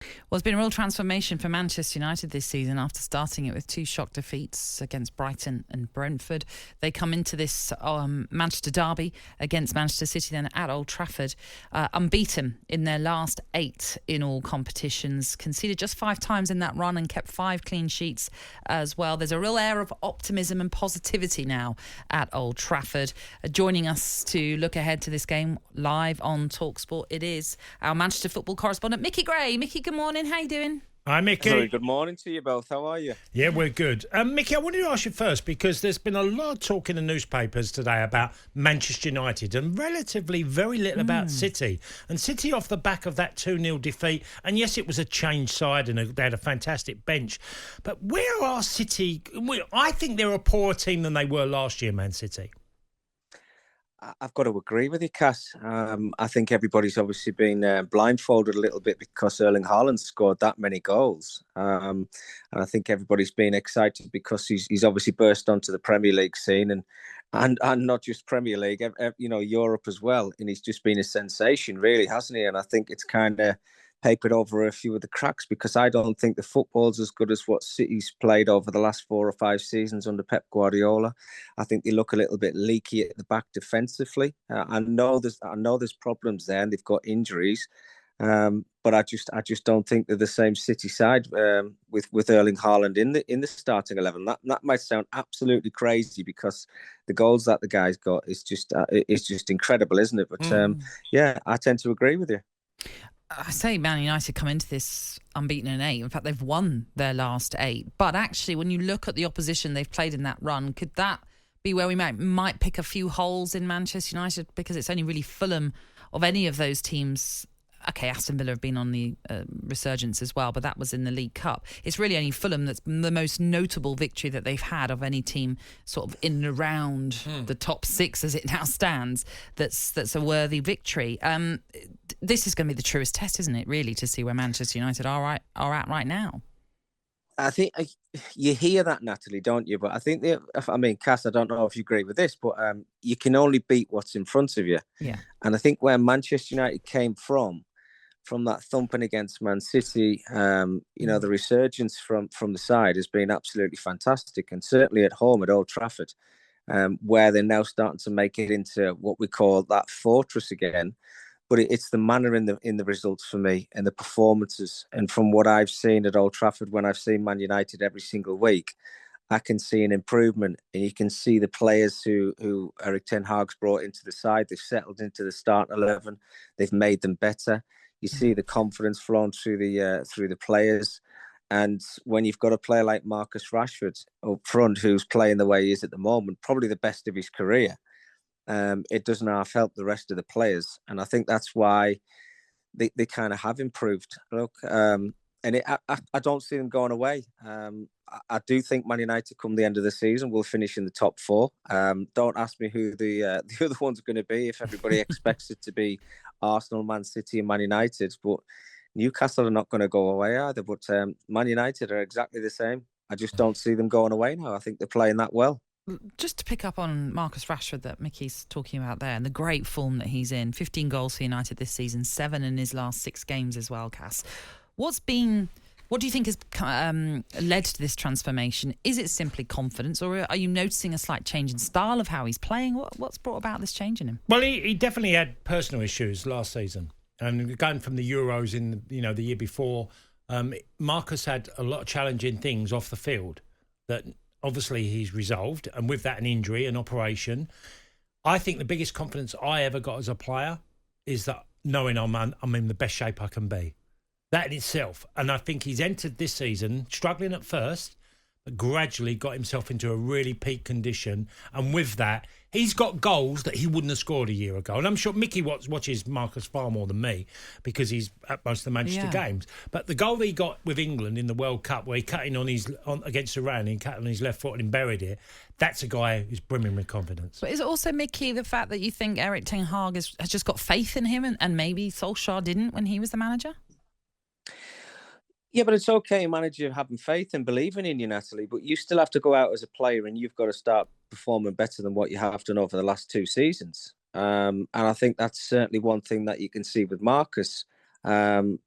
Well, it's been a real transformation for Manchester United this season after starting it with 2 shock defeats against Brighton and Brentford. They come into this Manchester derby against Manchester City then at Old Trafford, unbeaten in their last 8 in all competitions, conceded just 5 times in that run and kept 5 clean sheets as well. There's a real air of optimism and positivity now at Old Trafford. Joining us to look ahead to this game live on talkSPORT, it is our Manchester football correspondent, Mickey Gray. Mickey, good morning. How you doing? Hi, Mickey. Very good morning to you both. How are you? Yeah, we're good. Mickey, I wanted to ask you first because there's been a lot of talk in the newspapers today about Manchester United and relatively very little about City. And City off the back of that 2-0 defeat, and yes, it was a changed side and they had a fantastic bench. But where are City? I think they're a poorer team than they were last year, Man City. I've got to agree with you, Cass. I think everybody's obviously been blindfolded a little bit because Erling Haaland scored that many goals. And I think everybody's been excited because he's obviously burst onto the Premier League scene and not just Premier League, Europe as well. And he's just been a sensation, really, hasn't he? And I think it's kind of papered over a few of the cracks because I don't think the football's as good as what City's played over the last 4 or 5 seasons under Pep Guardiola. I think they look a little bit leaky at the back defensively. I know there's problems there and they've got injuries, but I just don't think they're the same City side with Erling Haaland in the starting 11. That might sound absolutely crazy because the goals that the guy's got is just incredible, isn't it? But yeah, I tend to agree with you. I say Man United come into this unbeaten in 8. In fact, they've won their last 8. But actually, when you look at the opposition they've played in that run, could that be where we might pick a few holes in Manchester United? Because it's only really Fulham of any of those teams. Okay, Aston Villa have been on the resurgence as well, but that was in the League Cup. It's really only Fulham that's the most notable victory that they've had of any team sort of in and around the top 6 as it now stands. That's a worthy victory. This is going to be the truest test, isn't it, really, to see where Manchester United are at right now? I think you hear that, Natalie, don't you? But I think, Cass, I don't know if you agree with this, but you can only beat what's in front of you. Yeah. And I think where Manchester United came from that thumping against Man City, the resurgence from the side has been absolutely fantastic. And certainly at home at Old Trafford, where they're now starting to make it into what we call that fortress again. But it's the manner in the results for me and the performances. And from what I've seen at Old Trafford, when I've seen Man United every single week, I can see an improvement. And you can see the players who Erik Ten Hag's brought into the side. They've settled into the start 11. They've made them better. You see the confidence flowing through the players. And when you've got a player like Marcus Rashford up front, who's playing the way he is at the moment, probably the best of his career, it doesn't half help the rest of the players. And I think that's why they kind of have improved. Look, I don't see them going away. I do think Man United come the end of the season will finish in the top 4. Don't ask me who the other ones are going to be if everybody expects it to be Arsenal, Man City and Man United. But Newcastle are not going to go away either. But Man United are exactly the same. I just don't see them going away now. I think they're playing that well. Just to pick up on Marcus Rashford that Mickey's talking about there and the great form that he's in, 15 goals for United this season, 7 in his last 6 games as well, Cass. What do you think has led to this transformation? Is it simply confidence, or are you noticing a slight change in style of how he's playing? What's brought about this change in him? Well, he definitely had personal issues last season. And going from the Euros in the year before, Marcus had a lot of challenging things off the field that obviously he's resolved, and with that an injury, an operation. I think the biggest confidence I ever got as a player is that knowing I'm in the best shape I can be. That in itself. And I think he's entered this season struggling at first, but gradually got himself into a really peak condition. And with that, he's got goals that he wouldn't have scored a year ago. And I'm sure Mickey watches Marcus far more than me because he's at most of the Manchester games. But the goal that he got with England in the World Cup, where he cut in against Iran, he cut on his left foot and buried it, that's a guy who's brimming with confidence. But is it also, Mickey, the fact that you think Erik Ten Hag has just got faith in him and maybe Solskjaer didn't when he was the manager? Yeah, but it's okay, manager, having faith and believing in you, Natalie, but you still have to go out as a player and you've got to start performing better than what you have done over the last 2 seasons. And I think that's certainly one thing that you can see with Marcus. And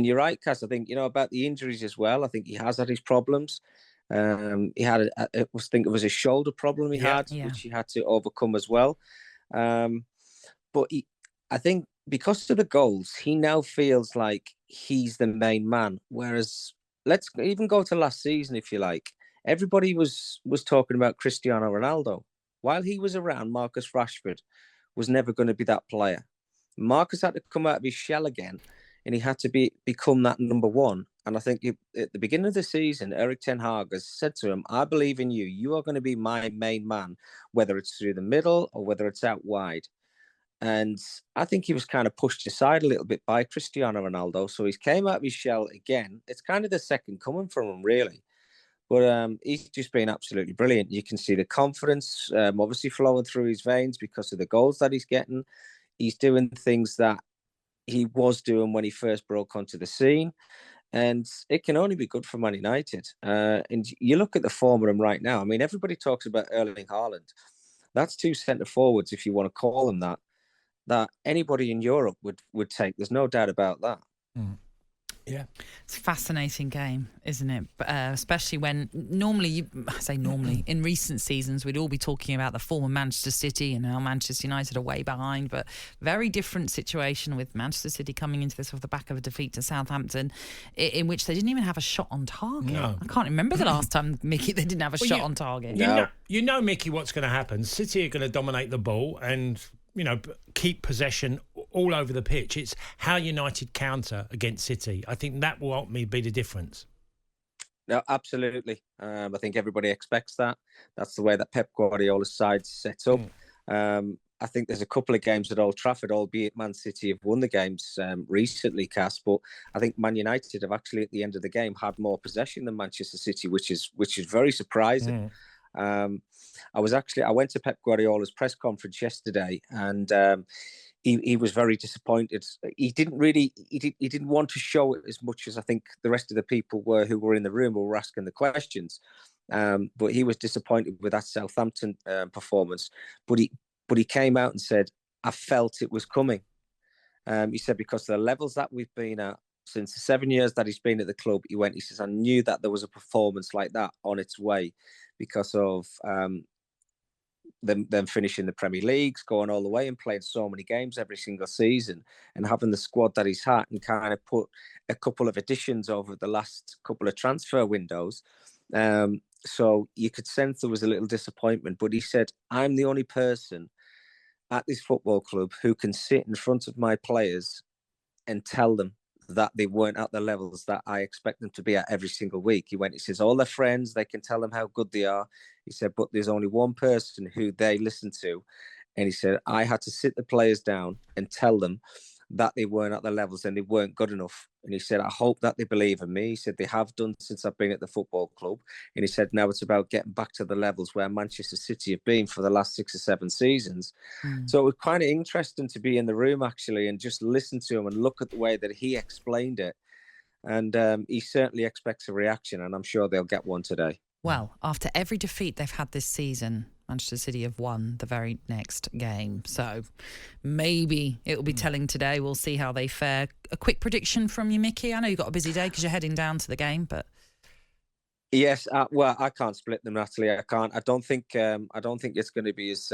you're right, Cass. I think, about the injuries as well. I think he has had his problems. He had, I think it was a shoulder problem he had, which he had to overcome as well. But I think because of the goals, he now feels like he's the main man. Whereas, let's even go to last season, if you like. Everybody was talking about Cristiano Ronaldo. While he was around, Marcus Rashford was never going to be that player. Marcus had to come out of his shell again, and he had to become that number one. And I think at the beginning of the season, Erik ten Hag has said to him, I believe in you. You are going to be my main man, whether it's through the middle or whether it's out wide. And I think he was kind of pushed aside a little bit by Cristiano Ronaldo. So he's came out of his shell again. It's kind of the second coming from him, really. But he's just been absolutely brilliant. You can see the confidence obviously flowing through his veins because of the goals that he's getting. He's doing things that he was doing when he first broke onto the scene. And it can only be good for Man United. And you look at the form of him right now. I mean, everybody talks about Erling Haaland. That's two centre forwards, if you want to call them that anybody in Europe would take. There's no doubt about that. Mm. Yeah. It's a fascinating game, isn't it? Especially when normally, in recent seasons, we'd all be talking about the form of Manchester City and how Manchester United are way behind, but very different situation with Manchester City coming into this off the back of a defeat to Southampton, in which they didn't even have a shot on target. No. I can't remember the last time, Mickey, they didn't have a shot on target. You know, Mickey, what's going to happen. City are going to dominate the ball and keep possession all over the pitch. It's how United counter against City. I think that will ultimately be the difference. No, absolutely. I think everybody expects that. That's the way that Pep Guardiola's side's set up. I think there's a couple of games at Old Trafford, albeit Man City have won the games recently, Cass, but I think Man United have actually, at the end of the game, had more possession than Manchester City, which is very surprising. I went to Pep Guardiola's press conference yesterday, and he was very disappointed. He didn't want to show it as much as I think the rest of the people who were in the room who were asking the questions. But he was disappointed with that Southampton performance. But he came out and said, I felt it was coming. He said, because the levels that we've been at since the 7 years that he's been at the club, he says, I knew that there was a performance like that on its way because of them finishing the Premier Leagues, going all the way and playing so many games every single season and having the squad that he's had and kind of put a couple of additions over the last couple of transfer windows. So you could sense there was a little disappointment, but he said, I'm the only person at this football club who can sit in front of my players and tell them that they weren't at the levels that I expect them to be at every single week. He says, all their friends, they can tell them how good they are. He said, but there's only one person who they listen to. And he said, I had to sit the players down and tell them that they weren't at the levels and they weren't good enough. And he said, I hope that they believe in me. He said, they have done since I've been at the football club. And he said, now it's about getting back to the levels where Manchester City have been for the last 6 or 7 seasons. So it was kind of interesting to be in the room, actually, and just listen to him and look at the way that he explained it. And he certainly expects a reaction, and I'm sure they'll get one today. Well, after every defeat they've had this season, Manchester City have won the very next game. So maybe it will be telling today. We'll see how they fare. A quick prediction from you, Mickey? I know you've got a busy day because you're heading down to the game, but... Yes, well, I can't split them, Natalie. I can't. I don't think it's going to be as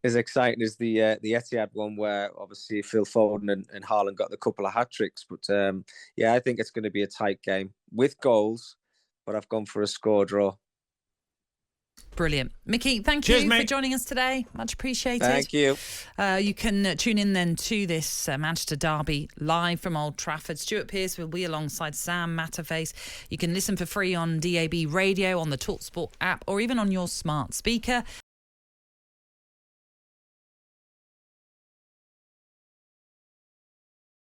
exciting as the Etihad one, where obviously Phil Foden and Haaland got the couple of hat tricks. But I think it's going to be a tight game with goals. But I've gone for a score draw. Brilliant. Mickey, thank you for joining us today. Much appreciated. Thank you. You can tune in then to this Manchester derby live from Old Trafford. Stuart Pearce will be alongside Sam Matterface. You can listen for free on DAB radio, on the talkSPORT app, or even on your smart speaker.